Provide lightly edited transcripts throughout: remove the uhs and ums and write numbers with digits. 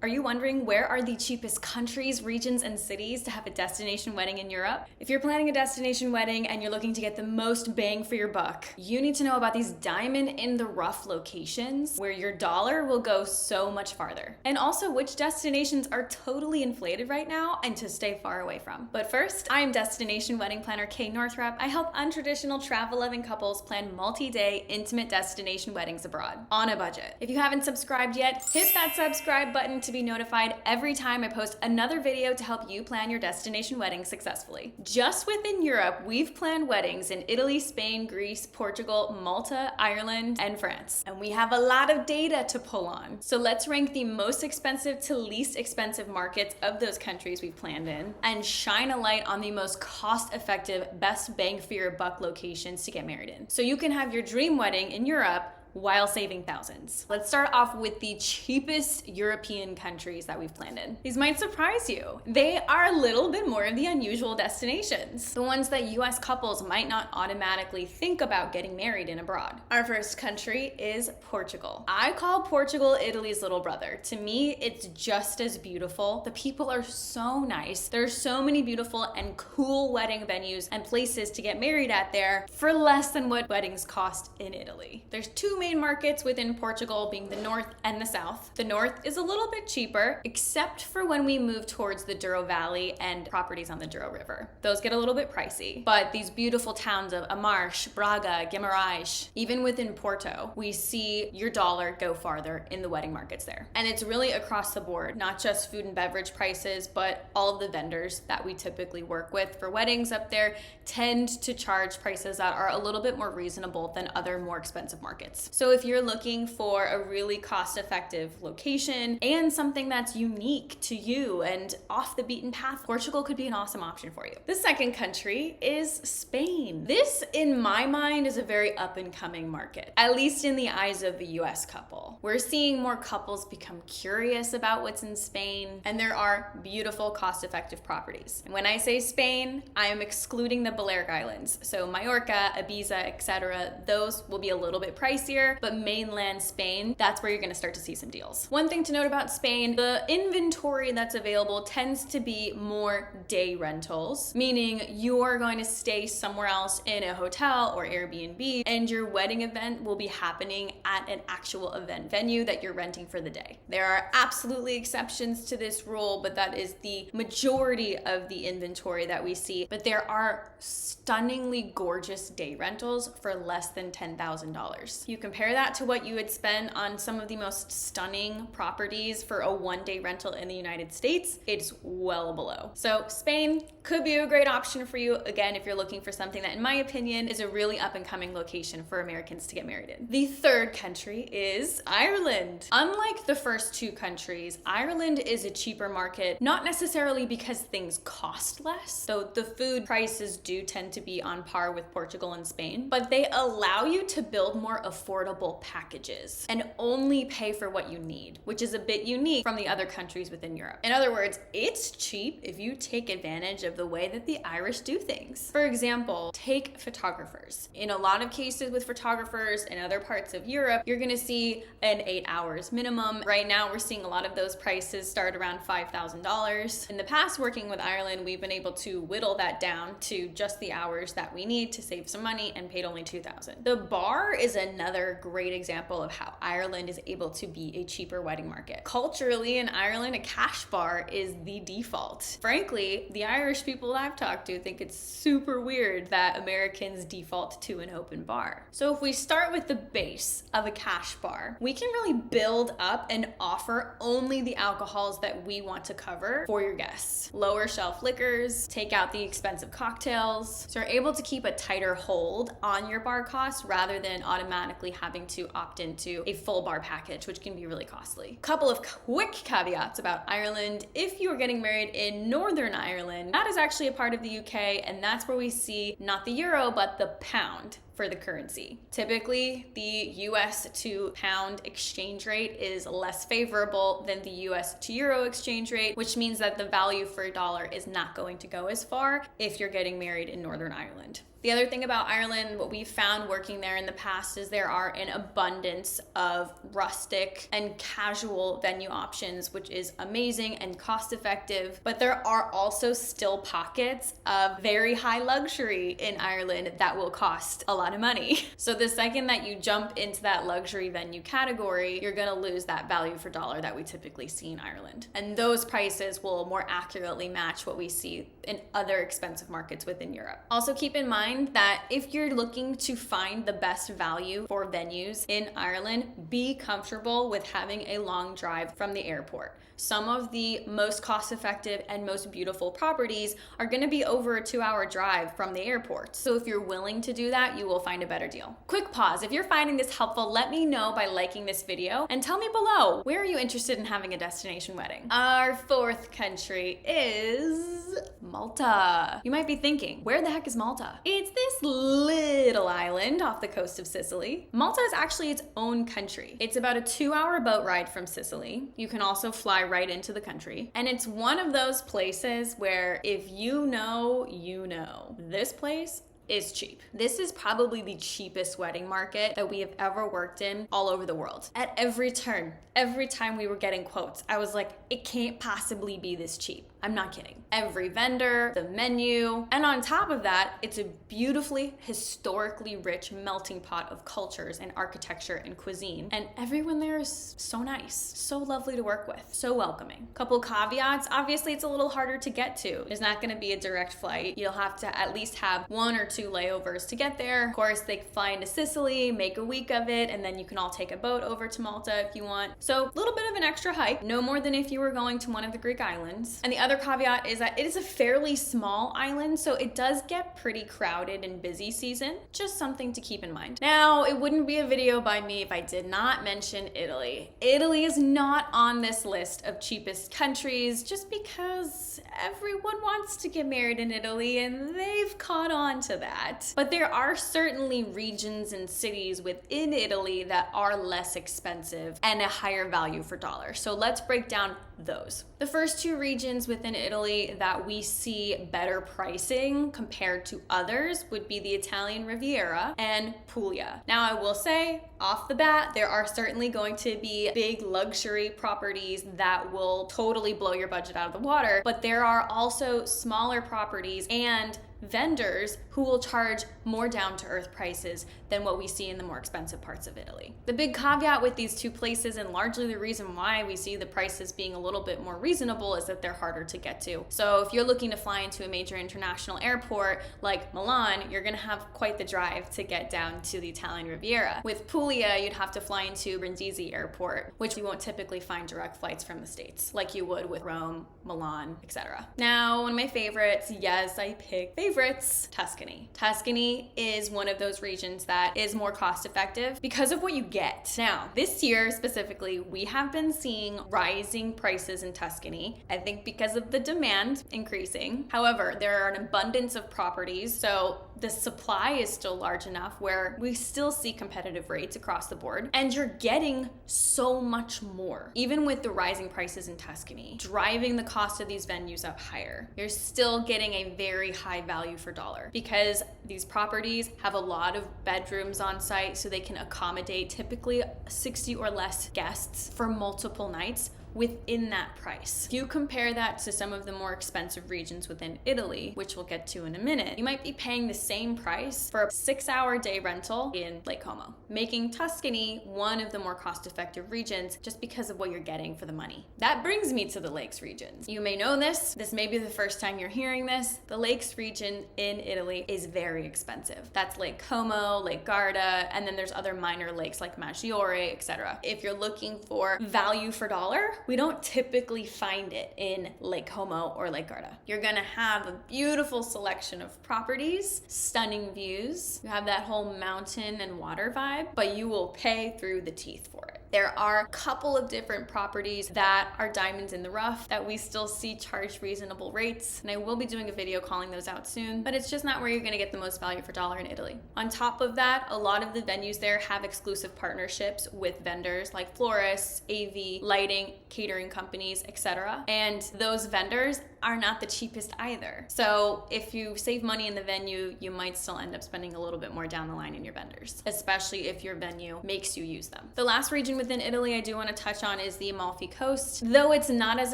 Are you wondering where are the cheapest countries, regions, and cities to have a destination wedding in Europe? If you're planning a destination wedding and you're looking to get the most bang for your buck, you need to know about these diamond in the rough locations where your dollar will go so much farther. And also which destinations are totally inflated right now and to stay far away from. But first, I am destination wedding planner Kay Northrup. I help untraditional travel-loving couples plan multi-day intimate destination weddings abroad on a budget. If you haven't subscribed yet, hit that subscribe button to be notified every time I post another video to help you plan your destination wedding successfully. Just within Europe, we've planned weddings in Italy, Spain, Greece, Portugal, Malta, Ireland, and France. And we have a lot of data to pull on. So let's rank the most expensive to least expensive markets of those countries we've planned in and shine a light on the most cost-effective, best bang for your buck locations to get married in. So you can have your dream wedding in Europe while saving thousands. Let's start off with the cheapest European countries that we've planned in. These might surprise you. They are a little bit more of the unusual destinations, the ones that US couples might not automatically think about getting married in abroad. Our first country is Portugal. I call Portugal Italy's little brother. To me, it's just as beautiful. The people are so nice. There's so many beautiful and cool wedding venues and places to get married at there for less than what weddings cost in Italy. There's two main markets within Portugal, being the north and the south. The north is a little bit cheaper, except for when we move towards the Douro Valley and properties on the Douro River. Those get a little bit pricey, but these beautiful towns of Amarche, Braga, Guimarães, even within Porto, we see your dollar go farther in the wedding markets there. And it's really across the board, not just food and beverage prices, but all of the vendors that we typically work with for weddings up there tend to charge prices that are a little bit more reasonable than other more expensive markets. So if you're looking for a really cost-effective location and something that's unique to you and off the beaten path, Portugal could be an awesome option for you. The second country is Spain. This, in my mind, is a very up-and-coming market, at least in the eyes of the US couple. We're seeing more couples become curious about what's in Spain, and there are beautiful, cost-effective properties. And when I say Spain, I am excluding the Balearic Islands. So Mallorca, Ibiza, etc. Those will be a little bit pricier, but mainland Spain, that's where you're gonna start to see some deals. One thing to note about Spain, the inventory that's available tends to be more day rentals, meaning you're going to stay somewhere else in a hotel or Airbnb, and your wedding event will be happening at an actual event venue that you're renting for the day. There are absolutely exceptions to this rule, but that is the majority of the inventory that we see. But there are stunningly gorgeous day rentals for less than $10,000. You compare that to what you would spend on some of the most stunning properties for a one-day rental in the United States, it's well below. So Spain could be a great option for you, again, if you're looking for something that, in my opinion, is a really up-and-coming location for Americans to get married in. The third country is Ireland. Unlike the first two countries, Ireland is a cheaper market, not necessarily because things cost less, though the food prices do tend to be on par with Portugal and Spain, but they allow you to build more affordable packages and only pay for what you need, which is a bit unique from the other countries within Europe. In other words, it's cheap if you take advantage of the way that the Irish do things. For example, take photographers. In a lot of cases with photographers in other parts of Europe, you're gonna see an 8 hours minimum. Right now, we're seeing a lot of those prices start around $5,000. In the past, working with Ireland, we've been able to whittle that down to just the hours that we need to save some money and paid only $2,000. The bar is another great example of how Ireland is able to be a cheaper wedding market. Culturally, in Ireland, a cash bar is the default. Frankly, the Irish people I've talked to think it's super weird that Americans default to an open bar. So if we start with the base of a cash bar, we can really build up and offer only the alcohols that we want to cover for your guests. Lower shelf liquors, take out the expensive cocktails, so you're able to keep a tighter hold on your bar costs rather than automatically having to opt into a full bar package, which can be really costly. Couple of quick caveats about Ireland. If you are getting married in Northern Ireland, that is actually a part of the UK, and that's where we see not the euro, but the pound for the currency. Typically, the US to pound exchange rate is less favorable than the US to euro exchange rate, which means that the value for a dollar is not going to go as far if you're getting married in Northern Ireland. The other thing about Ireland, what we've found working there in the past is there are an abundance of rustic and casual venue options, which is amazing and cost effective. But there are also still pockets of very high luxury in Ireland that will cost a lot of money. So the second that you jump into that luxury venue category, you're gonna lose that value for dollar that we typically see in Ireland. And those prices will more accurately match what we see in other expensive markets within Europe. Also keep in mind that if you're looking to find the best value for venues in Ireland, be comfortable with having a long drive from the airport. Some of the most cost-effective and most beautiful properties are going to be over a 2-hour drive from the airport. So if you're willing to do that, you will find a better deal. Quick pause. If you're finding this helpful, let me know by liking this video and tell me below, where are you interested in having a destination wedding? Our fourth country is Malta. You might be thinking, where the heck is Malta? It's this little island off the coast of Sicily. Malta is actually its own country. It's about a 2-hour boat ride from Sicily. You can also fly right into the country. And it's one of those places where if you know, you know. This place is cheap. This is probably the cheapest wedding market that we have ever worked in all over the world. At every turn, every time we were getting quotes, I was like, it can't possibly be this cheap. I'm not kidding. Every vendor, the menu, and on top of that, it's a beautifully, historically rich melting pot of cultures and architecture and cuisine. And everyone there is so nice, so lovely to work with, so welcoming. Couple caveats, obviously it's a little harder to get to. There's not gonna be a direct flight. You'll have to at least have 1 or 2 layovers to get there. Of course, they fly into Sicily, make a week of it, and then you can all take a boat over to Malta if you want. So a little bit of an extra hike, no more than if you were going to one of the Greek islands. And the other caveat is that it is a fairly small island, so it does get pretty crowded in busy season. Just something to keep in mind. Now, it wouldn't be a video by me if I did not mention Italy. Italy is not on this list of cheapest countries just because everyone wants to get married in Italy and they've caught on to that. But there are certainly regions and cities within Italy that are less expensive and a higher value for dollar. So let's break down those. The first 2 regions within Italy that we see better pricing compared to others would be the Italian Riviera and Puglia. Now I will say off the bat, there are certainly going to be big luxury properties that will totally blow your budget out of the water, but there are also smaller properties and vendors who will charge more down-to-earth prices than what we see in the more expensive parts of Italy. The big caveat with these 2 places, and largely the reason why we see the prices being a little bit more reasonable, is that they're harder to get to. So if you're looking to fly into a major international airport like Milan, you're gonna have quite the drive to get down to the Italian Riviera. With Puglia, you'd have to fly into Brindisi Airport, which you won't typically find direct flights from the States, like you would with Rome, Milan, etc. Now, one of my favorites, yes, I pick favorites, Tuscany. Tuscany is one of those regions that is more cost effective because of what you get. Now, this year specifically, we have been seeing rising prices in Tuscany, I think because of the demand increasing. However, there are an abundance of properties, so the supply is still large enough where we still see competitive rates across the board, and you're getting so much more. Even with the rising prices in Tuscany, driving the cost of these venues up higher, you're still getting a very high value for dollar because these properties have a lot of bedrooms on site, so they can accommodate typically 60 or less guests for multiple nights within that price. If you compare that to some of the more expensive regions within Italy, which we'll get to in a minute, you might be paying the same price for a 6-hour day rental in Lake Como, making Tuscany one of the more cost-effective regions just because of what you're getting for the money. That brings me to the Lakes regions. You may know this may be the first time you're hearing this, the Lakes region in Italy is very expensive. That's Lake Como, Lake Garda, and then there's other minor lakes like Maggiore, etc. If you're looking for value for dollar, we don't typically find it in Lake Como or Lake Garda. You're gonna have a beautiful selection of properties, stunning views. You have that whole mountain and water vibe, but you will pay through the teeth for it. There are a couple of different properties that are diamonds in the rough that we still see charged reasonable rates, and I will be doing a video calling those out soon, but it's just not where you're gonna get the most value for dollar in Italy. On top of that, a lot of the venues there have exclusive partnerships with vendors like florists, AV, lighting, catering companies, etc. And those vendors are not the cheapest either. So if you save money in the venue, you might still end up spending a little bit more down the line in your vendors, especially if your venue makes you use them. The last region within Italy I do want to touch on is the Amalfi Coast. Though it's not as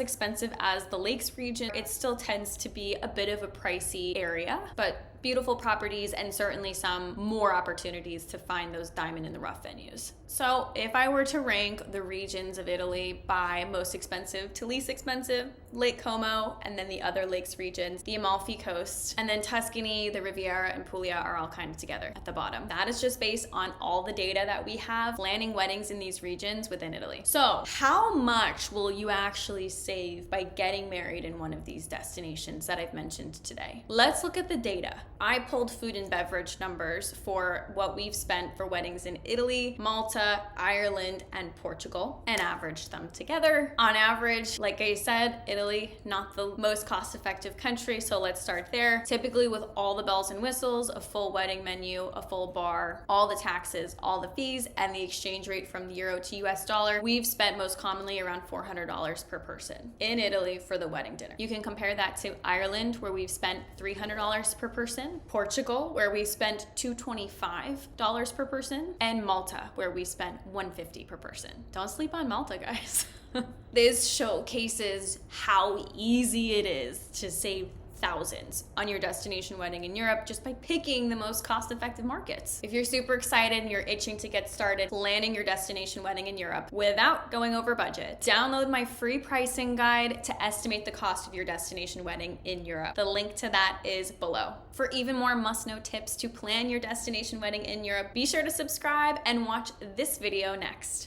expensive as the Lakes region, it still tends to be a bit of a pricey area, but beautiful properties and certainly some more opportunities to find those diamond in the rough venues. So if I were to rank the regions of Italy by most expensive to least expensive, Lake Como, and then the other lakes regions, the Amalfi Coast, and then Tuscany, the Riviera, and Puglia are all kind of together at the bottom. That is just based on all the data that we have planning weddings in these regions within Italy. So how much will you actually save by getting married in one of these destinations that I've mentioned today? Let's look at the data. I pulled food and beverage numbers for what we've spent for weddings in Italy, Malta, Ireland, and Portugal, and averaged them together. On average, like I said, Italy, not the most cost-effective country, so let's start there. Typically with all the bells and whistles, a full wedding menu, a full bar, all the taxes, all the fees, and the exchange rate from the euro to US dollar, we've spent most commonly around $400 per person in Italy for the wedding dinner. You can compare that to Ireland, where we've spent $300 per person, Portugal, where we spent $225 per person, and Malta, where we spent $150 per person. Don't sleep on Malta, guys. This showcases how easy it is to save thousands on your destination wedding in Europe just by picking the most cost-effective markets. If you're super excited and you're itching to get started planning your destination wedding in Europe without going over budget, download my free pricing guide to estimate the cost of your destination wedding in Europe. The link to that is below. For even more must-know tips to plan your destination wedding in Europe, be sure to subscribe and watch this video next.